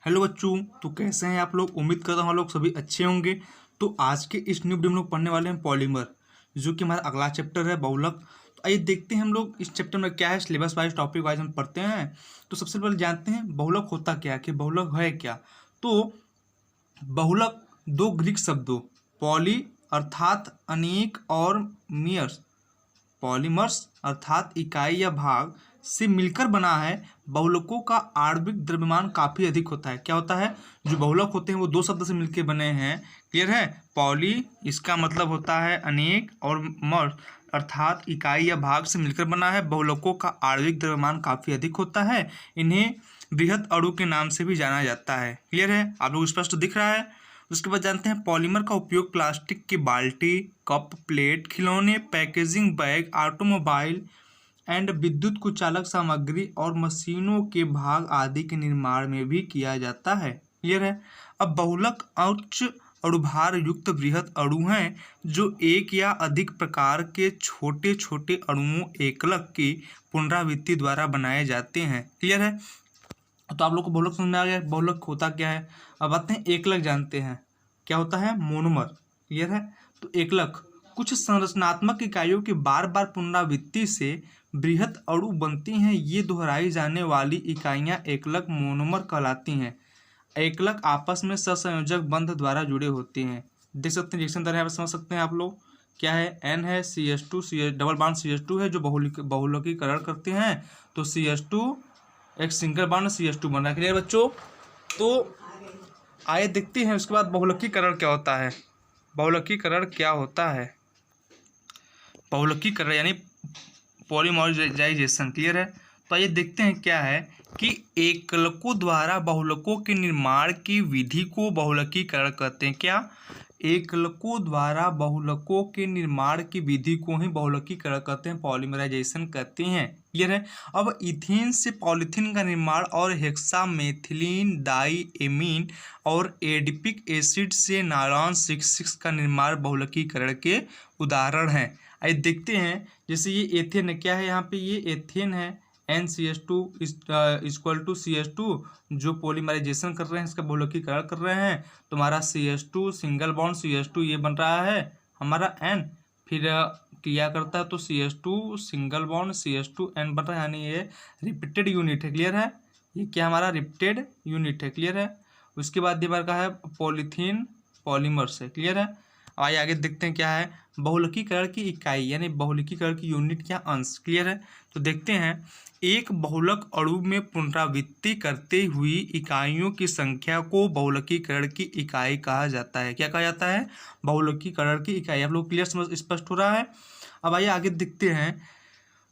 Hello बच्चों, तो कैसे हैं आप लोग। उम्मीद करता हूँ आप लोग सभी अच्छे होंगे। तो आज के इस न्यू वीडियो में हम लोग पढ़ने वाले हैं पॉलीमर, जो कि हमारा अगला चैप्टर है बहुलक। तो आइए देखते हैं हम लोग इस चैप्टर में क्या है। सिलेबस वाइज टॉपिक वाइज हम पढ़ते हैं। तो सबसे पहले जानते हैं बहुलक होता क्या है, कि बहुलक है क्या। तो बहुलक दो ग्रीक शब्दों पॉली अर्थात अनेक और मियर्स पॉलीमर्स अर्थात इकाई या भाग से मिलकर बना है। बहुलकों का आणविक द्रव्यमान काफी अधिक होता है। क्या होता है, जो बहुलक होते हैं वो दो शब्द से मिलकर बने हैं। क्लियर है। पॉली इसका मतलब होता है अनेक, और मर्स अर्थात इकाई या भाग से मिलकर बना है। बहुलकों का आणविक द्रव्यमान काफी अधिक होता है। इन्हें बृहद अणु के नाम से भी जाना जाता है। क्लियर है, आप लोग स्पष्ट दिख रहा है। उसके बाद जानते हैं पॉलीमर का उपयोग प्लास्टिक की बाल्टी, कप, प्लेट, खिलौने, पैकेजिंग बैग, ऑटोमोबाइल एंड विद्युत कुचालक सामग्री और मशीनों के भाग आदि के निर्माण में भी किया जाता है। क्लियर है। अब बहुलक उच्च अणुभार युक्त बृहद अणु हैं, जो एक या अधिक प्रकार के छोटे छोटे अणुओं एकलक की पुनरावृत्ति द्वारा बनाए जाते हैं। क्लियर है। तो आप लोग को बहुलक समझ में आ गया बहुलक होता क्या है। अब आते हैं एकलक, जानते हैं क्या होता है। मोनोमर। क्लियर है। तो एकलक कुछ संरचनात्मक इकाइयों की बार बार पुनरावृत्ति से बृहद अणु बनती हैं। ये दोहराई जाने वाली इकाइयां एकलक मोनोमर कहलाती हैं। एकलक आपस में सहसंयोजक बंध द्वारा जुड़े होते हैं। देख सकते हैं रिएक्शन दर यहाँ पर समझ सकते हैं आप लोग। क्या है, एन है, CH2 डबल बॉन्ड CH2 है जो बहुलकीकरण करते हैं। तो CH2 एक सिंगल बॉन्ड CH2 बन रहा है। क्लियर बच्चों। तो आइए देखते हैं उसके बाद बहुलकीकरण क्या होता है। बहुलकीकरण क्या होता है, बहुलकीकरण यानी पॉलीमराइजेशन। क्लियर है। तो आइए देखते हैं क्या है कि एकलकों द्वारा बहुलकों के निर्माण की विधि को बहुलकीकरण कहते हैं। क्या, एकलकों द्वारा बहुलकों के निर्माण की विधि को ही बहुलकीकरण कहते हैं, पॉलीमराइजेशन कहते हैं। क्लियर है। अब इथेन से पॉलीथीन का निर्माण और हेक्सामेथिलीन डाइएमीन और एडिपिक एसिड से नायलॉन 66 का निर्माण बहुलकीकरण के उदाहरण हैं। आइए देखते हैं। जैसे ये एथेन है, क्या है यहाँ पे, ये एथेन है NCH2 इक्वल टू CH2, जो पॉलीमराइजेशन कर रहे हैं, इसका बहुलकीकरण कर रहे हैं। तो हमारा CH2 सिंगल बॉन्ड CH2 ये बन रहा है हमारा N, फिर क्रिया करता है तो CH2 single bond CH2 N बन रहा है, यानी ये रिपीटेड यूनिट है। क्लियर है। ये क्या हमारा रिपीटेड यूनिट है। क्लियर है। उसके बाद ये बार का है पॉलीथीन पॉलीमर से। क्लियर है। आइए आगे देखते हैं क्या है बहुलकीकरण की इकाई, यानी बहुलकीकरण की यूनिट क्या अंश। क्लियर है। तो देखते हैं, एक बहुलक अणु में पुनरावृत्ति करते हुई इकाइयों की संख्या को बहुलकीकरण की इकाई कहा जाता है। क्या कहा जाता है, बहुलकीकरण की इकाई। आप लोग क्लियर समझ स्पष्ट हो रहा है। अब आइए आगे देखते हैं।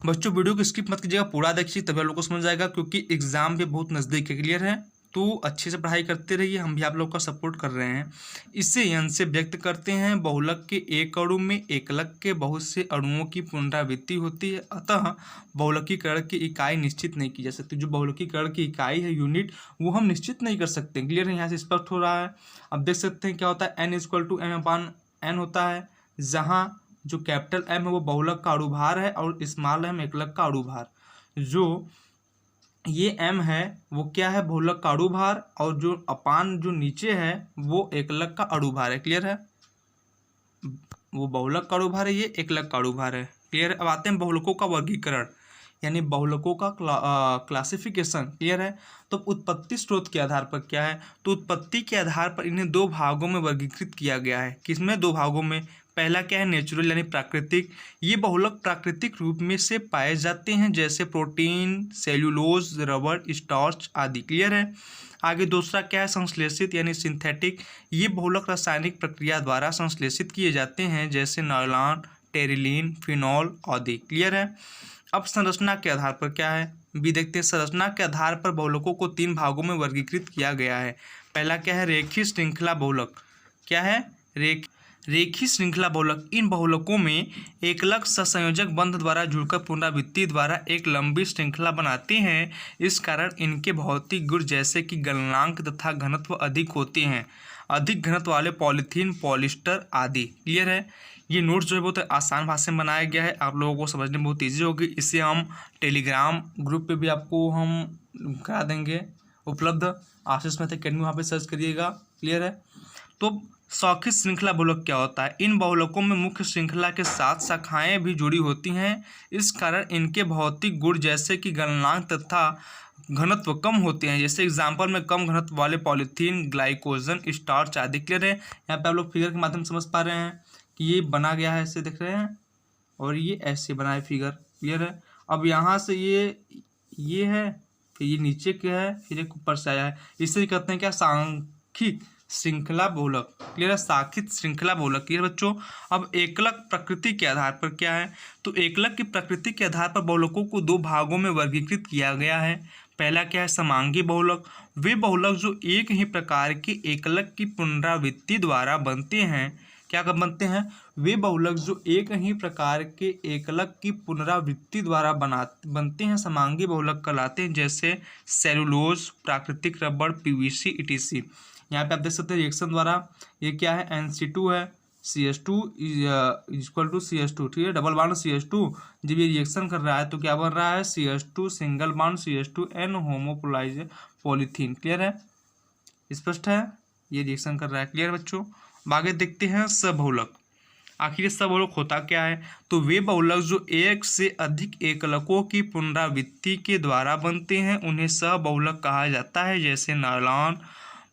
बच्चों वीडियो को स्किप मत कीजिएगा, पूरा देखिए तभी आप लोग को समझ आएगा, क्योंकि एग्जाम भी बहुत नज़दीक है। क्लियर है। तो अच्छे से पढ़ाई करते रहिए, हम भी आप लोग का सपोर्ट कर रहे हैं। इससे यन से व्यक्त करते हैं बहुलक के एक अणु में एकलक के बहुत से अणुओं की पुनरावृत्ति होती है। अतः बहुलकीकरण की इकाई निश्चित नहीं की जा सकती। जो बहुलकीकरण की इकाई है यूनिट, वो हम निश्चित नहीं कर सकते। क्लियर है, यहाँ से स्पष्ट हो रहा है। अब देख सकते हैं क्या होता है, N इक्वल टू M/N होता है, जहाँ जो कैपिटल M है वो बहुलक का अणुभार है और स्मॉल m एकलक का अणुभार। जो ये M है वो क्या है, बहुलक का अणुभार, और जो अपान जो नीचे है वो एकलक का अणुभार है। क्लियर है। वो बहुलक का अणुभार है, ये एकलक का अणुभार है। क्लियर है। अब आते हैं बहुलकों का वर्गीकरण, यानी बहुलकों का क्लासिफिकेशन। क्लियर है। तो उत्पत्ति स्रोत के आधार पर क्या है, तो उत्पत्ति के आधार पर इन्हें दो भागों में वर्गीकृत किया गया है। किसमें, दो भागों में। पहला क्या है, नेचुरल यानी प्राकृतिक। ये बहुलक प्राकृतिक रूप में से पाए जाते हैं, जैसे प्रोटीन, सेल्यूलोज, रबर, स्टार्च आदि। क्लियर है। आगे दूसरा क्या है, संश्लेषित यानी सिंथेटिक। ये बहुलक रासायनिक प्रक्रिया द्वारा संश्लेषित किए जाते हैं, जैसे नायलॉन, टेरिलीन, फिनॉल आदि। क्लियर है। अब संरचना के आधार पर क्या है भी देखते हैं। संरचना के आधार पर बहुलकों को तीन भागों में वर्गीकृत किया गया है। पहला क्या है, रेखीय श्रृंखला बहुलक। क्या है, रेखीय श्रृंखला बहुलक। इन बहुलकों में एकलक सहसंयोजक बंध द्वारा जुड़कर पुनरावृत्ति द्वारा एक लंबी श्रृंखला बनाते हैं। इस कारण इनके भौतिक गुण जैसे कि गलनांक तथा घनत्व अधिक होते हैं। अधिक घनत्व वाले पॉलीथीन, पॉलिस्टर आदि। क्लियर है। ये नोट्स जो है बहुत आसान भाषा में बनाया गया है, आप लोगों को समझने में बहुत ईजी होगी। इसे हम टेलीग्राम ग्रुप पे भी आपको हम करा देंगे उपलब्ध। आशीष मैथ अकेडमी वहाँ पे सर्च करिएगा। क्लियर है। तो सौखिक श्रृंखला बहुलक क्या होता है? इन बहुलकों में मुख्य श्रृंखला के साथ शाखाएं भी जुड़ी होती हैं। इस कारण इनके भौतिक गुण जैसे कि गलनांक तथा घनत्व कम होते हैं। जैसे एग्जाम्पल में कम घनत्व वाले पॉलीथीन, ग्लाइकोजन, स्टार्च आदि। क्लियर है। यहाँ पे आप लोग फिगर के माध्यम से समझ पा रहे हैं कि ये बना गया है, ऐसे देख रहे हैं, और ये ऐसे बना है फिगर। क्लियर है। अब यहाँ से ये है, फिर ये नीचे क्या है, फिर एक ऊपर से आया है। इसे कहते हैं क्या? सांख्यिक श्रृंखला बहुलक। क्लियर है। सांख्यिक श्रृंखला बहुलक। क्लियर बच्चों। अब एकलक प्रकृति के आधार पर क्या है? तो एकलक की प्रकृति के आधार पर बहुलकों को दो भागों में वर्गीकृत किया गया है। पहला क्या है? समांगी बहुलक। वे बहुलक जो एक ही प्रकार के एकलक की पुनरावृत्ति द्वारा बनते हैं। क्या कब बनते हैं? वे बहुलक जो एक ही प्रकार के एकलक की पुनरावृत्ति द्वारा बनते हैं समांगी बहुलक कहलाते हैं। जैसे सेलुलोज, प्राकृतिक रबड़, पीवीसी, ईटीसी। यहाँ पे आप देख सकते हैं रिएक्शन द्वारा, ये क्या है? Nc2 है, CH2 इक्वल टू CH2। ठीक है। डबल बॉन्ड CH2, जब ये रिएक्शन कर रहा है तो क्या बन रहा है? CH2 सिंगल बॉन्ड CH2N होमोपोलाइज पॉलीथीन। क्लियर है। स्पष्ट है। ये रिएक्शन कर रहा है। क्लियर बच्चों। अब आगे देखते हैं सबहुलक। आखिर सबहुलक होता क्या है? तो वे बहुलक जो एक से अधिक एकलकों की पुनरावृत्ति के द्वारा बनते हैं उन्हें सबहुलक कहा जाता है। जैसे नायलॉन,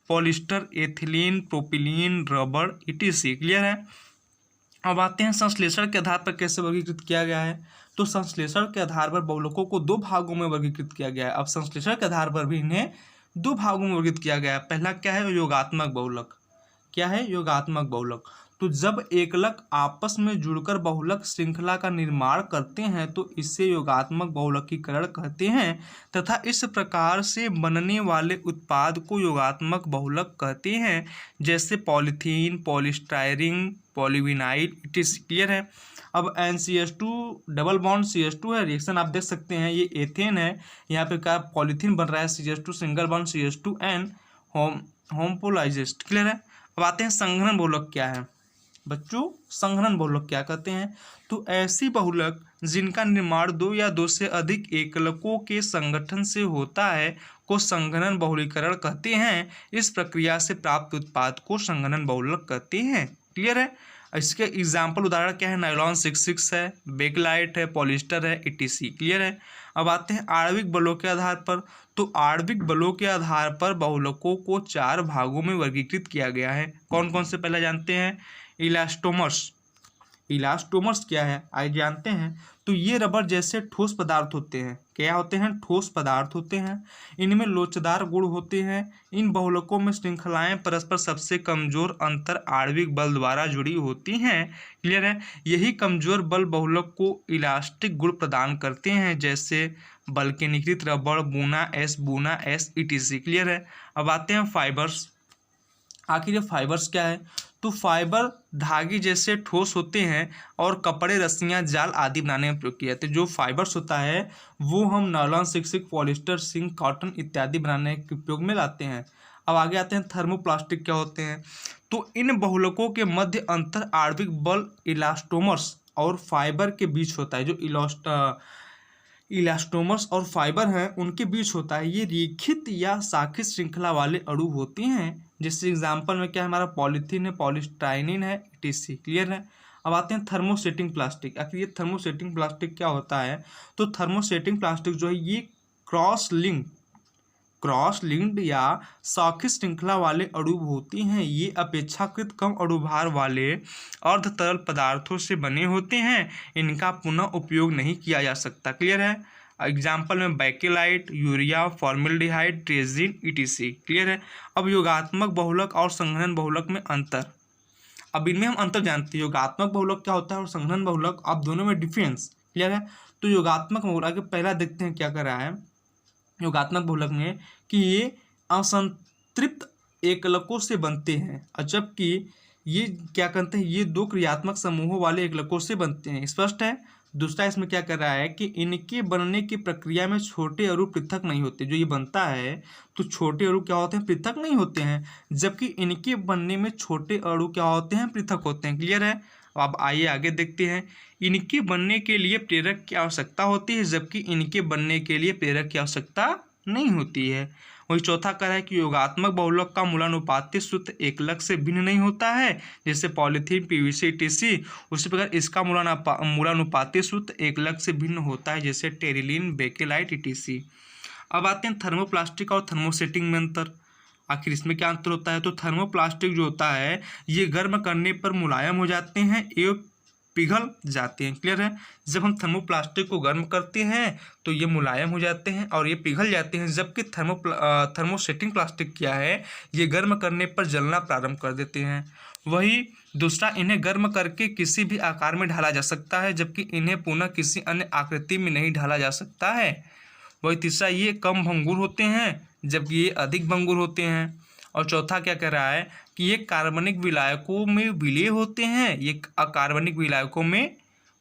पॉलिस्टर, एथिलीन, प्रोपिलीन, रबड़, ईटीसी। क्लियर है। अब आते हैं संश्लेषण के आधार पर कैसे वर्गीकृत किया गया है। तो संश्लेषण के आधार पर बहुलकों को दो भागों में वर्गीकृत किया गया है। अब संश्लेषण के आधार पर भी इन्हें दो भागों में वर्गीकृत किया गया है। पहला क्या है? योगात्मक बहुलक। क्या है? योगात्मक बहुलक। तो जब एकलक आपस में जुड़कर बहुलक श्रृंखला का निर्माण करते हैं तो इसे योगात्मक बहुलकीकरण कहते हैं तथा इस प्रकार से बनने वाले उत्पाद को योगात्मक बहुलक कहते हैं। जैसे पॉलीथीन, पॉलीस्टायरीन, पॉलीविनाइल, इटिस। क्लियर है। अब NCH2 डबल बॉन्ड CH2 है, रिएक्शन आप देख सकते हैं, ये एथेन है। यहाँ पे क्या पॉलीथीन बन रहा है? CH2 single bond CH2N होमोपोलाइजेस्ट। Clear है। अब आते हैं संघनन बहुलक क्या है बच्चों? संघनन बहुलक क्या कहते हैं? तो ऐसी बहुलक जिनका निर्माण दो या दो से अधिक एकलकों के संगठन से होता है को संघनन बहुलीकरण कहते हैं। इस प्रक्रिया से प्राप्त उत्पाद को संघनन बहुलक कहते हैं। क्लियर है। इसके एग्जाम्पल उदाहरण क्या है? नायलॉन 66 है, बेकलाइट है, पॉलिस्टर है, ईटीसी। क्लियर है। अब आते हैं आणविक बलों के आधार पर। तो आणविक बलों के आधार पर बहुलकों को चार भागों में वर्गीकृत किया गया है। कौन कौन से पहले जानते हैं? इलास्टोमर्स। इलास्टोमर्स क्या है आइए जानते हैं। तो ये रबर जैसे ठोस पदार्थ होते हैं। क्या होते हैं? ठोस पदार्थ होते हैं। इनमें लोचदार गुण होते हैं। इन बहुलकों में श्रृंखलाएं परस्पर सबसे कमजोर अंतर आणविक बल द्वारा जुड़ी होती हैं। क्लियर है। यही कमजोर बल बहुलक को इलास्टिक गुण प्रदान करते हैं। जैसे बल्केनीकृत रबड़, बूना एस ईटीसी। क्लियर है। अब आते हैं फाइबर्स। आखिर ये फाइबर्स क्या है? तो फाइबर धागे जैसे ठोस होते हैं और कपड़े, रस्सियां, जाल आदि बनाने में प्रयोग किए जाते हैं। जो फाइबर्स होता है वो हम नायलॉन, सिल्क, पॉलिस्टर, सिंक, कॉटन इत्यादि बनाने के उपयोग में लाते हैं। अब आगे आते हैं थर्मोप्लास्टिक क्या होते हैं। तो इन बहुलकों के मध्य अंतर आणविक बल इलास्टोमर्स और फाइबर के बीच होता है। जो इलास्टोमर्स और फाइबर हैं उनके बीच होता है। ये रेखित या शाखित श्रृंखला वाले अणु होते हैं। जैसे एग्जाम्पल में क्या है हमारा? पॉलीथीन है, पॉलीस्टाइनिन है, ईटीसी। क्लियर है। अब आते हैं थर्मोसेटिंग प्लास्टिक। आखिर ये थर्मोसेटिंग प्लास्टिक क्या होता है? तो थर्मोसेटिंग प्लास्टिक जो है ये क्रॉस लिंक्ड या शाखित श्रृंखला वाले अणु होती हैं। ये अपेक्षाकृत कम अणुभार वाले अर्ध तरल पदार्थों से बने होते हैं। इनका पुनः उपयोग नहीं किया जा सकता। क्लियर है। एग्जाम्पल में बैकेलाइट, यूरिया, फॉर्मल्डिहाइड, ट्रेजिन, ईटीसी। क्लियर है। अब योगात्मक बहुलक और संघनन बहुलक में अंतर। अब इनमें हम अंतर जानते हैं। योगात्मक बहुलक क्या होता है और संघनन बहुलक, अब दोनों में डिफरेंस। क्लियर है। तो योगात्मक बहुलक पहला देखते हैं क्या कर रहा है योगात्मक बहुलक में कि ये असंतृप्त एकलकों से बनते हैं, और जबकि ये क्या करते हैं? ये दो क्रियात्मक समूहों वाले एकलकों से बनते हैं। स्पष्ट है। दूसरा इसमें क्या कर रहा है कि इनके बनने की प्रक्रिया में छोटे अणु पृथक नहीं होते। जो ये बनता है तो छोटे अणु क्या होते हैं? पृथक नहीं होते हैं, जबकि इनके बनने में छोटे अणु क्या होते हैं? पृथक होते हैं। क्लियर है। अब आइए आगे देखते हैं। इनके बनने के लिए प्रेरक की आवश्यकता होती है, जबकि इनके बनने के लिए प्रेरक की आवश्यकता नहीं होती है। वही चौथा कह रहा है कि योगात्मक बहुलक का मूलानुपाती सूत्र एकलक से भिन्न नहीं होता है, जैसे पॉलीथीन, पीवीसी, ईटीसी। उसी प्रकार इसका मूलानुपाती सूत्र एकलक से भिन्न होता है, जैसे टेरिलीन, बेकेलाइट, ईटीसी। अब आते हैं थर्मोप्लास्टिक और थर्मोसेटिंग में अंतर। आखिर इसमें क्या अंतर होता है? तो थर्मोप्लास्टिक जो होता है ये गर्म करने पर मुलायम हो जाते हैं एवं पिघल जाते हैं। क्लियर है? जब हम थर्मोप्लास्टिक को गर्म करते हैं तो ये मुलायम हो जाते हैं और ये पिघल जाते हैं, जबकि थर्मोसेटिंग प्लास्टिक क्या है, ये गर्म करने पर जलना प्रारंभ कर देते हैं। वही दूसरा, इन्हें गर्म करके किसी भी आकार में ढाला जा सकता है, जबकि इन्हें पुनः किसी अन्य आकृति में नहीं ढाला जा सकता है। वही तीसरा, ये कम भंगुर होते हैं जबकि ये अधिक भंगुर होते हैं। और चौथा क्या कह रहा है कि ये कार्बनिक विलायकों में विलय होते हैं, ये अकार्बनिक विलायकों में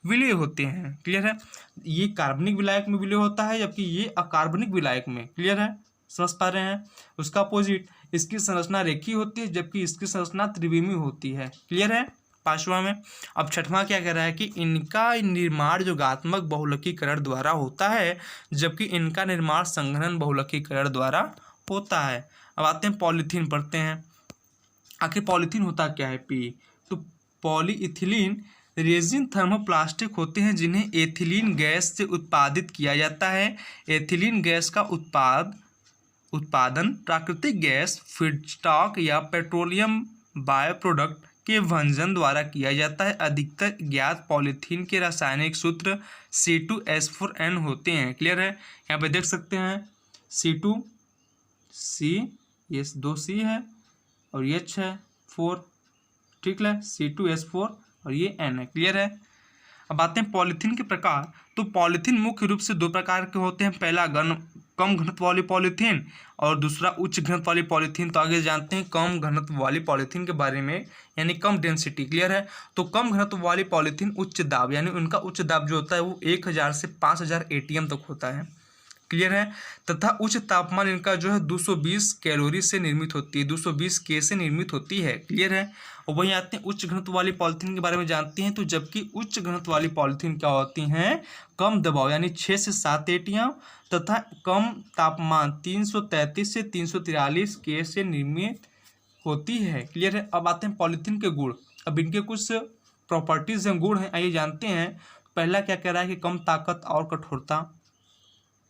विलय होते हैं। क्लियर है? ये कार्बनिक विलायक में विलय होता है जबकि ये अकार्बनिक विलायक में। क्लियर है? समझ पा रहे हैं? उसका अपोजिट, इसकी संरचना रेखीय होती है जबकि इसकी संरचना त्रिविमीय होती है। क्लियर है? पांचवा में। अब छठवां क्या कह रहा है कि इनका निर्माण योगात्मक बहुलकीकरण द्वारा होता है, जबकि इनका निर्माण संघनन बहुलकीकरण द्वारा होता है। अब आते हैं पॉलीथीन पढ़ते हैं। आखिर पॉलीथीन होता क्या है? पी तो पॉलीइथिलीन रेजिन थर्मोप्लास्टिक होते हैं जिन्हें एथिलीन गैस से उत्पादित किया जाता है। एथिलीन गैस का उत्पादन प्राकृतिक गैस, फीडस्टॉक या पेट्रोलियम बायो प्रोडक्ट के भंजन द्वारा किया जाता है। अधिकतर ज्ञात पॉलीथीन के रासायनिक सूत्र C2H4N होते हैं। क्लियर है? यहाँ पे देख सकते हैं C2C, ये 2C है और ये H है 4। ठीक है? C2H4 और ये N है। क्लियर है? अब आते हैं पॉलीथीन के प्रकार। तो पॉलीथीन मुख्य रूप से दो प्रकार के होते हैं, पहला कम घनत्व वाली पॉलीथीन और दूसरा उच्च घनत्व वाली पॉलीथीन। तो आगे जानते हैं कम घनत्व वाली पॉलीथीन के बारे में, यानी कम डेंसिटी। क्लियर है? तो कम घनत्व वाली पॉलीथीन उच्च दाब, यानी उनका उच्च दाब जो होता है वो 1000 से 5000 ATM तक होता है। क्लियर है? तथा उच्च तापमान इनका जो है 220 कैलोरी से निर्मित होती है, 220 K से निर्मित होती है। क्लियर है? और वहीं आते हैं उच्च घनत्व वाली पॉलीथीन के बारे में जानते हैं। तो जबकि उच्च घनत्व वाली पॉलीथीन क्या होती हैं? कम दबाव यानी 6 से 7 ATM तथा कम तापमान 333 से 343 K से निर्मित होती है। क्लियर है? अब आते हैं पॉलीथीन के गुण। अब इनके कुछ प्रॉपर्टीज हैं, गुण हैं, आइए जानते हैं। पहला क्या कह रहा है कि कम ताकत और कठोरता।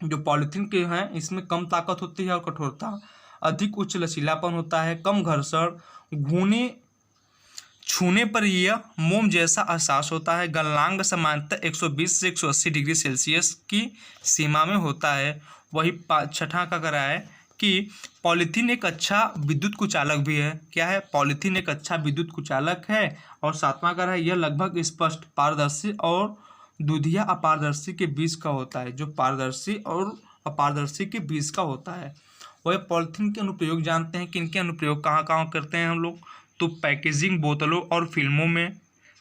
जो पॉलीथीन के हैं इसमें कम ताकत होती है और कठोरता, अधिक उच्च लचीलापन होता है, कम घर्षण, छूने पर यह मोम जैसा एहसास होता है, गलनांक सामान्यतः 120 से 180 डिग्री सेल्सियस की सीमा में होता है। वही छठा का कह रहा है कि पॉलीथीन एक अच्छा विद्युत कुचालक भी है। क्या है? पॉलीथीन एक अच्छा विद्युत कुचालक है। और सातवां का है यह लगभग स्पष्ट, पारदर्शी और दुधिया अपारदर्शी के बीच का होता है, जो पारदर्शी और अपारदर्शी के बीच का होता है। वह पॉलीथीन के अनुप्रयोग जानते हैं कि इनके अनुप्रयोग कहाँ कहाँ करते हैं हम लोग। तो पैकेजिंग, बोतलों और फिल्मों में,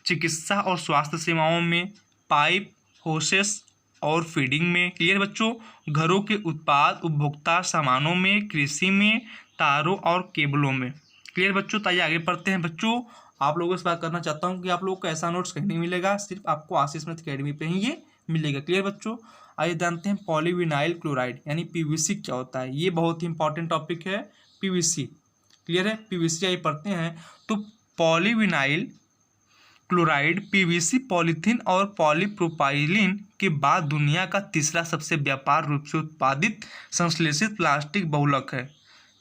चिकित्सा और स्वास्थ्य सेवाओं में, पाइप, होसेस और फीडिंग में। क्लियर बच्चों? घरों के उत्पाद, उपभोक्ता सामानों में, कृषि में, तारों और केबलों में। क्लियर बच्चों? तो आइए आगे पढ़ते हैं। बच्चों आप लोगों से बात करना चाहता हूँ कि आप लोगों को ऐसा नोट्स कहीं नहीं मिलेगा, सिर्फ आपको आशीष मैथ अकेडमी पे ही ये मिलेगा। क्लियर बच्चों? आइए जानते हैं पॉलीविनाइल क्लोराइड यानी PVC क्या होता है। ये बहुत ही इंपॉर्टेंट टॉपिक है, PVC। क्लियर है? PVC आइए पढ़ते हैं। तो पॉलीविनाइल क्लोराइड PVC पॉलीथीन और पॉलीप्रोपाइलीन के बाद दुनिया का तीसरा सबसे व्यापार रूप से उत्पादित संश्लेषित प्लास्टिक बहुलक है।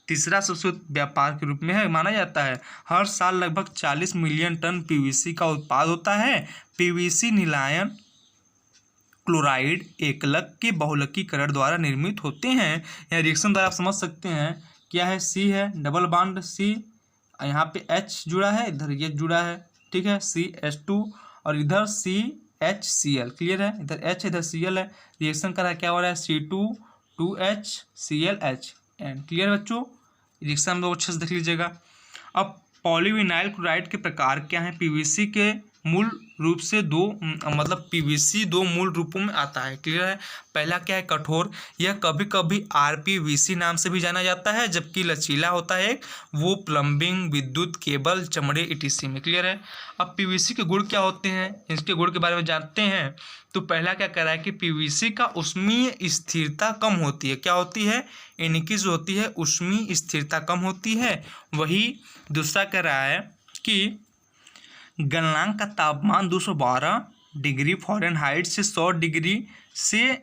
तीसरा सबसे व्यापार के रूप में है माना जाता है। हर साल लगभग 40 मिलियन टन PVC का उत्पाद होता है। PVC नीलायन क्लोराइड एकलक के बहुलकीकरण द्वारा निर्मित होते हैं। यहाँ रिएक्शन द्वारा आप समझ सकते हैं। क्या है? C है, डबल बॉन्ड C, यहाँ पे H जुड़ा है, इधर ये जुड़ा है। ठीक है? CH2 और इधर CHCl। क्लियर है? इधर H इधर Cl है। रिएक्शन कर रहा है, क्या हो रहा है? C2H2ClHN। क्लियर बच्चों? रिएक्शन में अच्छे से देख लीजिएगा। अब पॉलीविनाइल क्लोराइड के प्रकार क्या हैं? PVC के मूल रूप से मतलब पीवीसी दो मूल रूपों में आता है। क्लियर है। पहला क्या है, कठोर। यह कभी कभी आरपीवीसी नाम से भी जाना जाता है, जबकि लचीला होता है एक, वो प्लम्बिंग, विद्युत, केबल, चमड़े ईटीसी में। क्लियर है। अब पीवीसी के गुण क्या होते हैं, इसके गुण के बारे में जानते हैं। तो पहला क्या कह रहा है कि पीवीसी का ऊष्मीय स्थिरता कम होती है। क्या होती है, इनकी जो होती है ऊष्मीय स्थिरता कम होती है। वही दूसरा कह रहा है कि गलनांक का तापमान 212 डिग्री फ़ारेनहाइट से 100 डिग्री से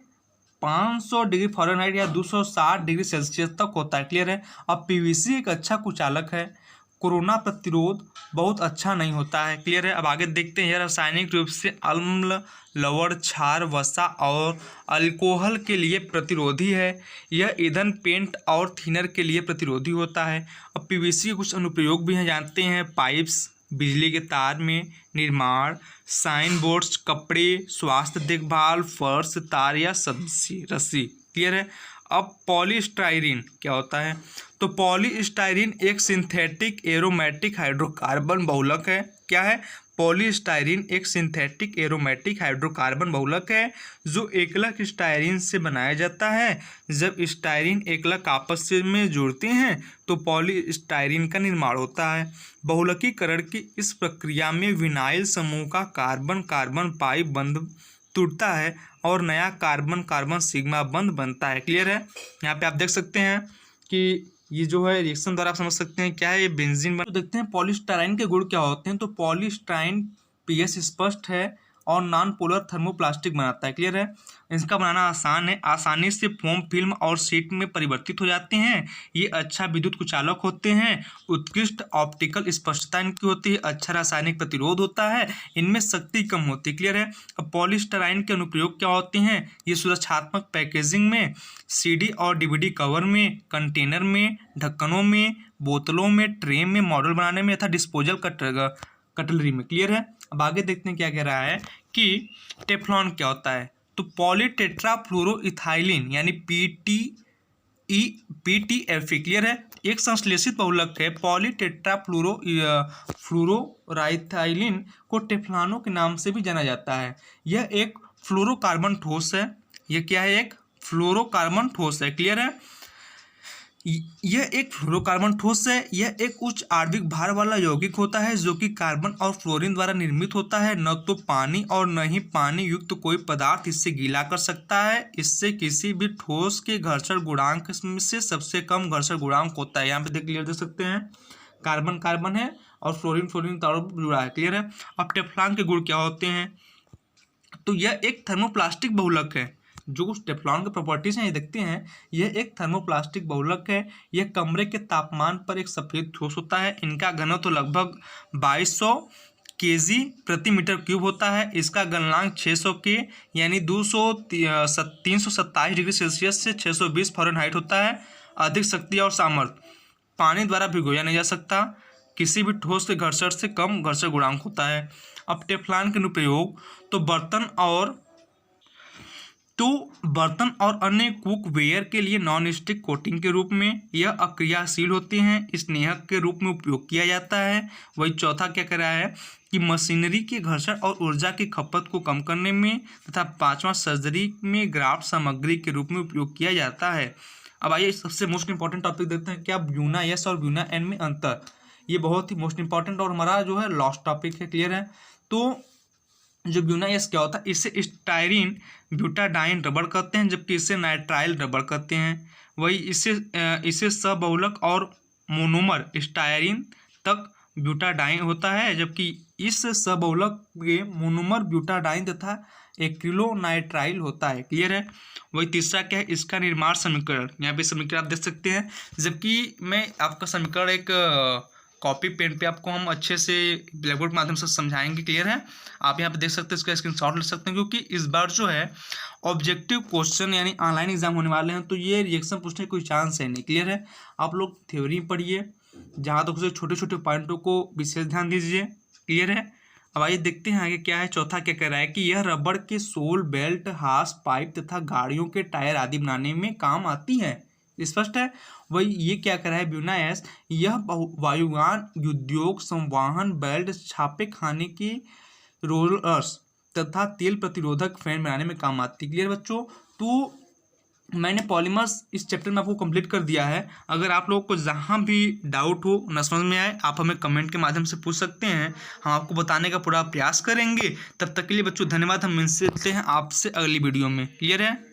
500 डिग्री फ़ारेनहाइट या 260 डिग्री सेल्सियस तक होता है। क्लियर है। अब पीवीसी एक अच्छा कुचालक है, कोरोना प्रतिरोध बहुत अच्छा नहीं होता है। क्लियर है। अब आगे देखते हैं। यह रासायनिक रूप से अम्ल, लवण, क्षार, वसा और अल्कोहल के लिए प्रतिरोधी है। यह ईंधन, पेंट और थिनर के लिए प्रतिरोधी होता है। अब पीवीसी के कुछ अनुप्रयोग भी हैं, जानते हैं। पाइप्स, बिजली के तार में निर्माण, साइन बोर्ड्स, कपड़े, स्वास्थ्य देखभाल, फर्श, तार या सब्जी रस्सी। क्लियर है। अब पॉलीस्टाइरीन क्या होता है, तो पॉलीस्टाइरीन एक सिंथेटिक एरोमेटिक हाइड्रोकार्बन बहुलक है। क्या है, पॉलीस्टाइरीन एक सिंथेटिक एरोमेटिक हाइड्रोकार्बन बहुलक है जो एकलक स्टाइरीन से बनाया जाता है। जब स्टाइरीन एकलक आपस में जुड़ते हैं तो पॉलीस्टाइरीन का निर्माण होता है। बहुलकीकरण की इस प्रक्रिया में विनाइल समूह का कार्बन कार्बन पाई बंध टूटता है और नया कार्बन कार्बन सिग्मा बंध बनता है। क्लियर है। यहाँ पे आप देख सकते हैं कि ये जो है रिएक्शन द्वारा आप समझ सकते हैं क्या है, ये बेंजीन तो देखते हैं पॉलीस्टाइरीन के गुण क्या होते हैं। तो पॉलीस्टाइरीन पीएच स्पष्ट है और नॉन पोलर थर्मोप्लास्टिक बनाता है। क्लियर है। इसका बनाना आसान है, आसानी से फोम, फिल्म और शीट में परिवर्तित हो जाते हैं। ये अच्छा विद्युत कुचालक होते हैं, उत्कृष्ट ऑप्टिकल स्पष्टता इनकी होती है, अच्छा रासायनिक प्रतिरोध होता है, इनमें शक्ति कम होती है। क्लियर है। अब पॉलीस्टाइरीन के अनुप्रयोग क्या होते हैं, ये सुरक्षात्मक पैकेजिंग में, सीडी और डीवीडी कवर में, कंटेनर में, ढक्कनों में, बोतलों में, ट्रे में, मॉडल बनाने में तथा डिस्पोजल कटलरी में। क्लियर है। अब आगे देखते हैं क्या कह रहा है कि टेफ्लॉन क्या होता है। तो पॉलीटेट्राफ्लोरोइथाइलिन यानी पीटीएफई। क्लियर है। एक संश्लेषित बहुलक है। फ्लोरोराइथाइलिन को टेफ्लॉनों के नाम से भी जाना जाता है। यह एक फ्लोरोकार्बन ठोस है। यह क्या है, एक फ्लोरोकार्बन ठोस है। क्लियर है। यह एक फ्लोरोकार्बन ठोस है। यह एक उच्च आणविक भार वाला यौगिक होता है जो कि कार्बन और फ्लोरीन द्वारा निर्मित होता है। न तो पानी और न ही पानी युक्त कोई पदार्थ इससे गीला कर सकता है। इससे किसी भी ठोस के घर्षण गुणांक से सबसे कम घर्षण गुणांक होता है। यहाँ पे देख सकते हैं कार्बन कार्बन है और फ्लोरीन फ्लोरीन जुड़ा है। क्लियर है। अब टेफ्लॉन के गुण क्या होते हैं, तो यह एक थर्मोप्लास्टिक बहुलक है। जो कुछ टेफ्लॉन के प्रॉपर्टीज हैं ये देखते हैं। यह एक थर्मोप्लास्टिक बहुलक है। यह कमरे के तापमान पर एक सफेद ठोस होता है। इनका घनत्व तो लगभग 2200 केजी प्रति मीटर क्यूब होता है। इसका गलनांक 600 के यानी 327 डिग्री सेल्सियस से 620 फ़ारेनहाइट होता है। अधिक शक्ति और सामर्थ्य, पानी द्वारा भिगोया नहीं जा सकता, किसी भी ठोस के घर्षण से कम घर्षण गुणांक होता है। अब टेफ्लॉन के अनुप्रयोग, तो बर्तन और अन्य कुकवेयर के लिए नॉन स्टिक कोटिंग के रूप में यह अक्रियाशील होते हैं, स्नेहक के रूप में उपयोग किया जाता है। वही चौथा क्या कह रहा है कि मशीनरी के घर्षण और ऊर्जा की खपत को कम करने में, तथा पांचवा सर्जरी में ग्राफ्ट सामग्री के रूप में उपयोग किया जाता है। अब आइए सबसे मोस्ट इंपॉर्टेंट टॉपिक देखते हैं, क्या ब्यूना एस और ब्यूना एन में अंतर। ये बहुत ही मोस्ट इंपॉर्टेंट और हमारा जो है लास्ट टॉपिक है। क्लियर है। तो जो ब्यूना एस क्या होता है, इसे स्टाइरीन ब्यूटाडाइन रबड़ कहते हैं, जबकि इसे नाइट्राइल रबड़ कहते हैं। वही इसे सबहुलक और मोनोमर स्टाइरीन तक ब्यूटाडाइन होता है, जबकि इस सबहुलक के मोनोमर ब्यूटाडाइन तथा एक्रिलोनाइट्राइल होता है। क्लियर है। वही तीसरा क्या है, इसका निर्माण समीकरण, यहाँ पे समीकरण आप देख सकते हैं। जबकि मैं आपका समीकरण एक कॉपी पेन पे आपको हम अच्छे से ब्लैक बोर्ड के माध्यम से समझाएंगे। क्लियर है। आप यहाँ पे देख सकते हैं, इसका स्क्रीनशॉट ले सकते हैं, क्योंकि इस बार जो है ऑब्जेक्टिव क्वेश्चन यानी ऑनलाइन एग्जाम होने वाले हैं, तो ये रिएक्शन पूछने का कोई चांस है नहीं। क्लियर है। आप लोग थ्योरी पढ़िए, जहाँ तक छोटे छोटे पॉइंटों को विशेष ध्यान दीजिए। क्लियर है। अब आइए देखते हैं आगे क्या है। चौथा क्या कह रहा है कि यह रबड़ के सोल, बेल्ट, हास, पाइप तथा गाड़ियों के टायर आदि बनाने में काम आती है। स्पष्ट है। वही ये क्या कर रहा है ब्यूना एस, यह वायुयान उद्योग, संवहन, बेल्ट, छापे खाने की रोलर्स तथा तेल प्रतिरोधक फैन बनाने में काम आती है। क्लियर बच्चों। तो मैंने पॉलीमर्स इस चैप्टर में आपको कंप्लीट कर दिया है। अगर आप लोगों को जहाँ भी डाउट हो, न समझ में आए, आप हमें कमेंट के माध्यम से पूछ सकते हैं, हम आपको बताने का पूरा प्रयास करेंगे। तब तक के लिए बच्चों धन्यवाद। हम मिलते हैं आपसे अगली वीडियो में। क्लियर है।